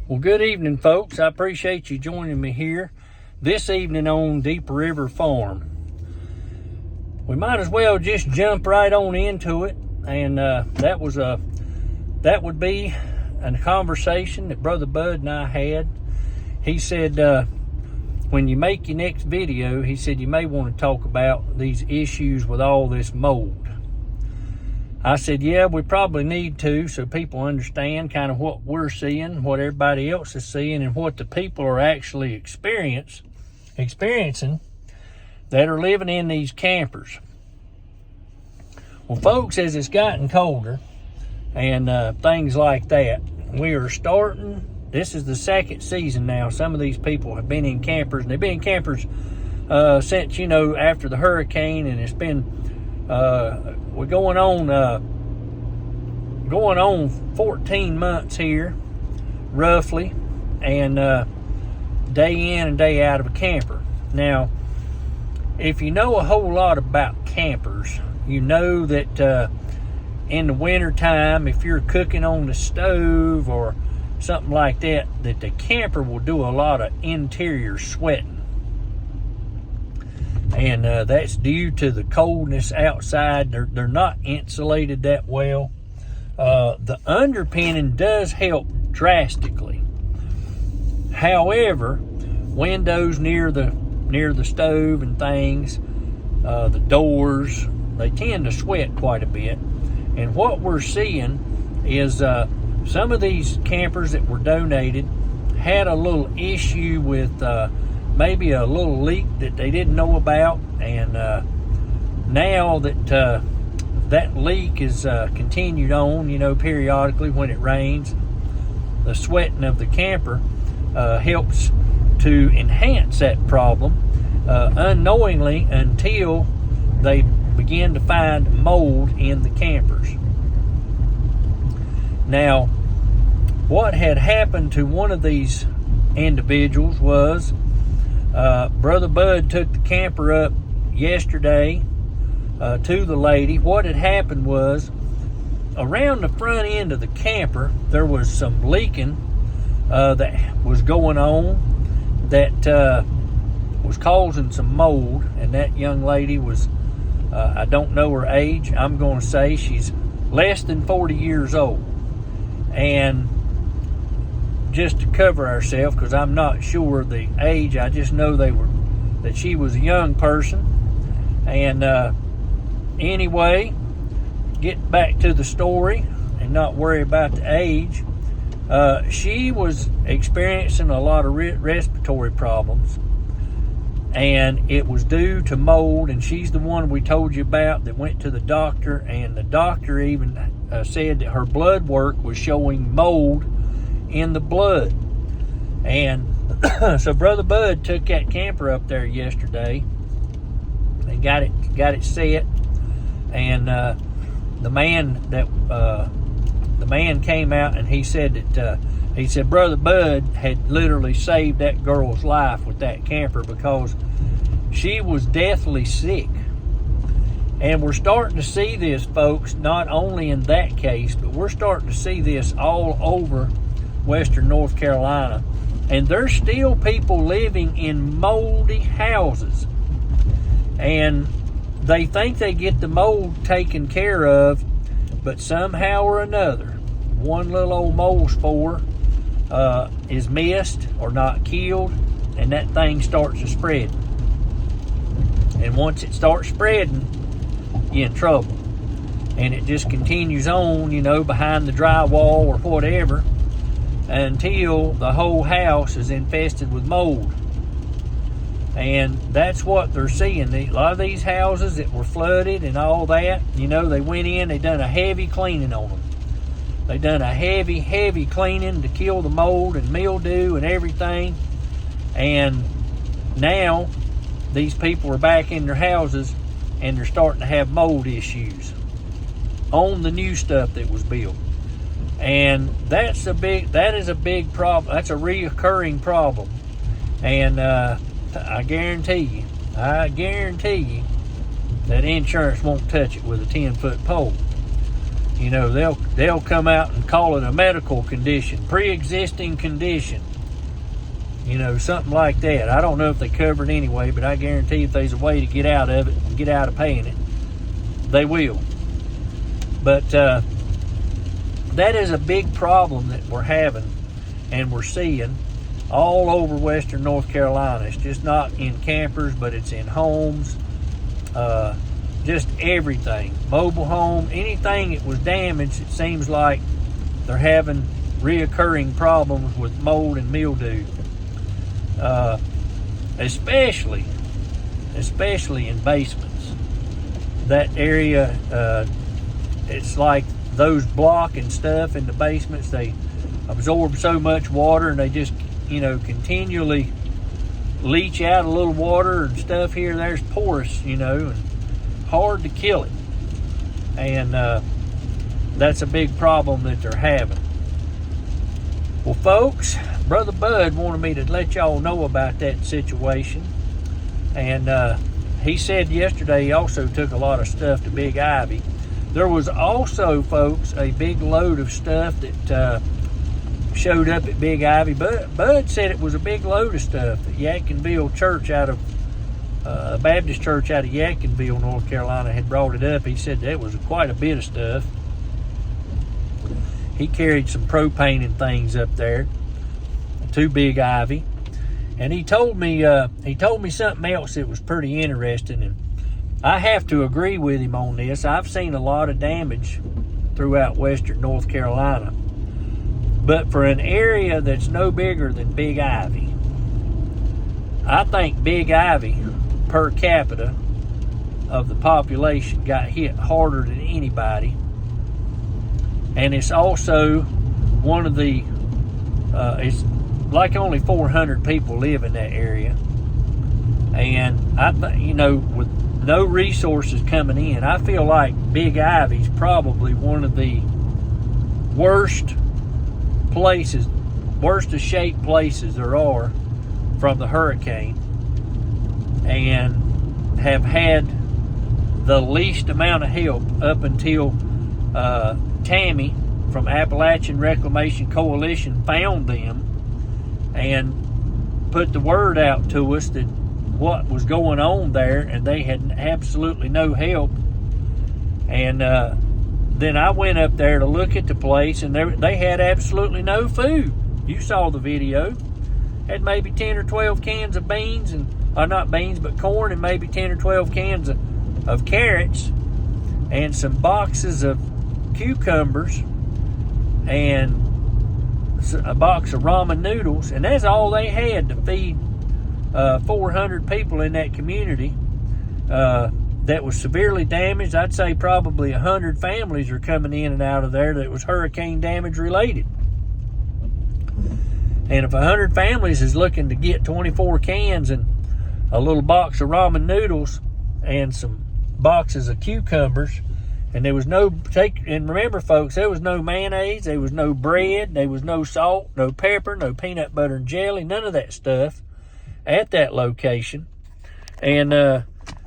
Well, good evening, folks. I appreciate you joining me here this evening on Deep River Farm. We might as well just jump right on into it, and that would be a conversation that Brother Bud and I had. He said when you make your next video, he said you may want to talk about these issues with all this mold. I said, yeah, we probably need to, so people understand kind of what we're seeing, what everybody else is seeing, and what the people are actually experiencing that are living in these campers. Well, folks, as it's gotten colder and things like that, we are starting, this is the second season now. Some of these people have been in campers, and they've been in campers since, after the hurricane, and it's been we're going on 14 months here, roughly, and day in and day out of a camper. Now, if you know a whole lot about campers, you know that in the winter time, if you're cooking on the stove or something like that, that the camper will do a lot of interior sweating. And that's due to the coldness outside. They're not insulated that well. The underpinning does help drastically. However, windows near the stove and things, the doors, they tend to sweat quite a bit. And what we're seeing is some of these campers that were donated had a little issue with maybe a little leak that they didn't know about, and now that that leak is continued on, periodically when it rains, the sweating of the camper helps to enhance that problem unknowingly until they begin to find mold in the campers. Now, what had happened to one of these individuals was Brother Bud took the camper up yesterday to the lady. What had happened was, around the front end of the camper, there was some leaking that was going on that was causing some mold, and that young lady was, I don't know her age, I'm going to say she's less than 40 years old. And just to cover ourselves, because I'm not sure the age, I just know that she was a young person. And anyway, get back to the story and not worry about the age. She was experiencing a lot of respiratory problems, and it was due to mold. And she's the one we told you about that went to the doctor, and the doctor even said that her blood work was showing mold in the blood. And so Brother Bud took that camper up there yesterday and got it set. And the man came out, and he said that Brother Bud had literally saved that girl's life with that camper, because she was deathly sick. And we're starting to see this, folks, not only in that case, but we're starting to see this all over Western North Carolina. And there's still people living in moldy houses, and they think they get the mold taken care of, but somehow or another, one little old mold spore is missed or not killed, and that thing starts to spread. And once it starts spreading, you're in trouble. And it just continues on, behind the drywall or whatever, until the whole house is infested with mold. And that's what they're seeing. A lot of these houses that were flooded and all that, they went in, they done a heavy cleaning on them. They done a heavy cleaning to kill the mold and mildew and everything. And now these people are back in their houses, and they're starting to have mold issues on the new stuff that was built. And that is a big problem. That's a reoccurring problem. And I guarantee you that insurance won't touch it with a 10-foot pole. They'll they'll come out and call it a medical condition, pre-existing condition. You know, something like that. I don't know if they cover it anyway, but I guarantee if there's a way to get out of it and get out of paying it, they will. But that is a big problem that we're having and we're seeing all over western North Carolina. It's just not in campers, but it's in homes, just everything. Mobile home, anything that was damaged, it seems like they're having reoccurring problems with mold and mildew. Especially in basements. That area, it's like those block and stuff in the basements, they absorb so much water and they just, you know, continually leach out a little water and stuff here and there's porous, you know, and hard to kill it. And that's a big problem that they're having. Well, folks, Brother Bud wanted me to let y'all know about that situation. And he said yesterday he also took a lot of stuff to Big Ivy. There was also, folks, a big load of stuff that showed up at Big Ivy. Bud said it was a big load of stuff. The Yadkinville Church out of, a Baptist church out of Yadkinville, North Carolina, had brought it up. He said that was quite a bit of stuff. He carried some propane and things up there to Big Ivy. And he told me something else that was pretty interesting, and I have to agree with him on this. I've seen a lot of damage throughout western North Carolina. But for an area that's no bigger than Big Ivy, I think Big Ivy, per capita of the population, got hit harder than anybody. And it's also one of the, it's like only 400 people live in that area. And I think, you know, with no resources coming in, I feel like Big Ivy's probably one of the worst places, worst of shaped places there are from the hurricane, and have had the least amount of help up until Tammy from Appalachian Reclamation Coalition found them and put the word out to us that what was going on there, and they had absolutely no help. And then I went up there to look at the place, and they had absolutely no food. You saw the video. Had maybe 10 or 12 cans of beans, not beans, but corn, and maybe 10 or 12 cans of carrots, and some boxes of cucumbers, and a box of ramen noodles, and that's all they had to feed 400 people in that community that was severely damaged. I'd say probably 100 families are coming in and out of there that was hurricane damage related. And if 100 families is looking to get 24 cans and a little box of ramen noodles and some boxes of cucumbers, and there was no, and remember folks, there was no mayonnaise, there was no bread, there was no salt, no pepper, no peanut butter and jelly, none of that stuff at that location. And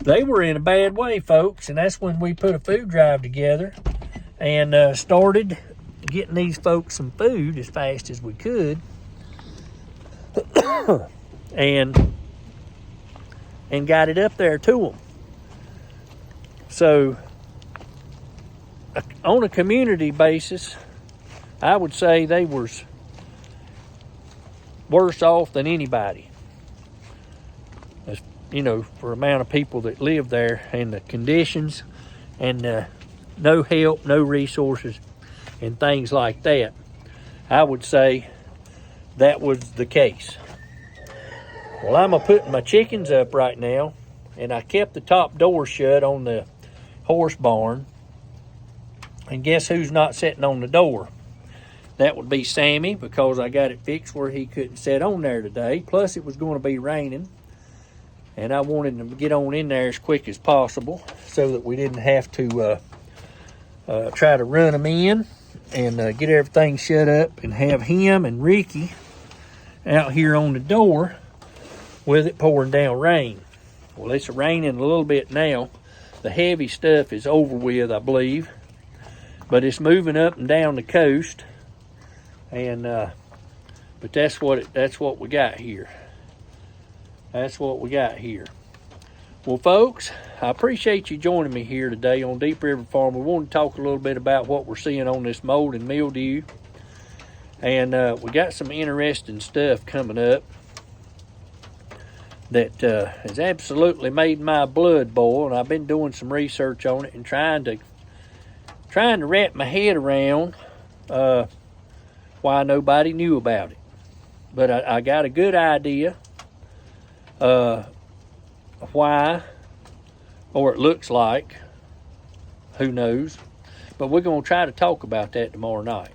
they were in a bad way, folks, and that's when we put a food drive together and started getting these folks some food as fast as we could. and got it up there to them. So on a community basis, I would say they was worse off than anybody. As, you know, for the amount of people that live there and the conditions and no help, no resources and things like that, I would say that was the case. Well, I'm putting my chickens up right now, and I kept the top door shut on the horse barn. And guess who's not sitting on the door? That would be Sammy, because I got it fixed where he couldn't sit on there today. Plus, it was going to be raining, and I wanted him to get on in there as quick as possible so that we didn't have to try to run him in and get everything shut up and have him and Ricky out here on the door with it pouring down rain. Well, it's raining a little bit now. The heavy stuff is over with, I believe. but it's moving up and down the coast, and but that's what we got here. That's what we got here. Well, folks, I appreciate you joining me here today on Deep River Farm. We want to talk a little bit about what we're seeing on this mold and mildew, and we got some interesting stuff coming up that has absolutely made my blood boil, and I've been doing some research on it and trying to wrap my head around why nobody knew about it. But I got a good idea why, or it looks like, who knows, but we're going to try to talk about that tomorrow night.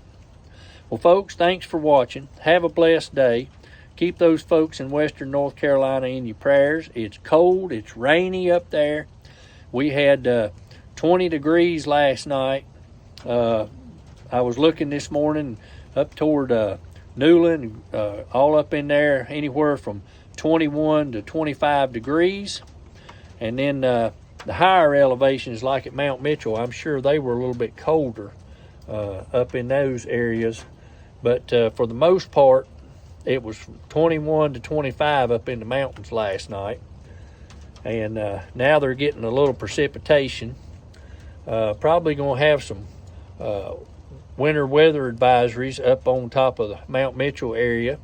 Well, folks, thanks for watching. Have a blessed day. Keep those folks in western North Carolina in your prayers. It's cold, it's rainy up there. We had 20 degrees last night. I was looking this morning up toward Newland, all up in there, anywhere from 21 to 25 degrees. And then the higher elevations, like at Mount Mitchell, I'm sure they were a little bit colder up in those areas. But for the most part, it was 21 to 25 up in the mountains last night. And now they're getting a little precipitation. Probably going to have some winter weather advisories up on top of the Mount Mitchell area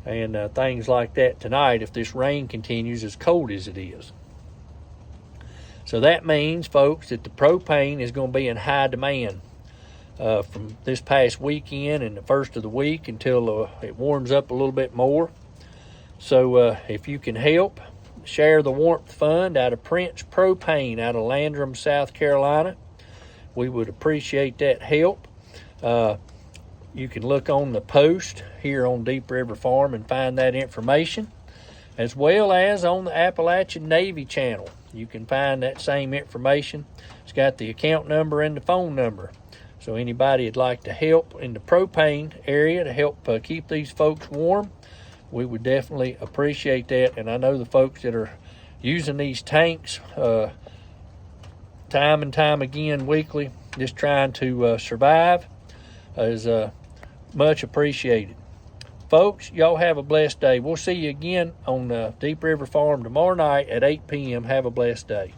and things like that tonight if this rain continues as cold as it is. So that means, folks, that the propane is going to be in high demand from this past weekend and the first of the week until it warms up a little bit more. So if you can help, share the Warmth Fund out of Prince Propane out of Landrum, South Carolina. We would appreciate that help. You can look on the post here on Deep River Farm and find that information, as well as on the Appalachian Navy channel. You can find that same information. It's got the account number and the phone number. So anybody would like to help in the propane area to help keep these folks warm, we would definitely appreciate that. And I know the folks that are using these tanks time and time again weekly, just trying to survive, is much appreciated. Folks, y'all have a blessed day. We'll see you again on Deep River Farm tomorrow night at 8 p.m. Have a blessed day.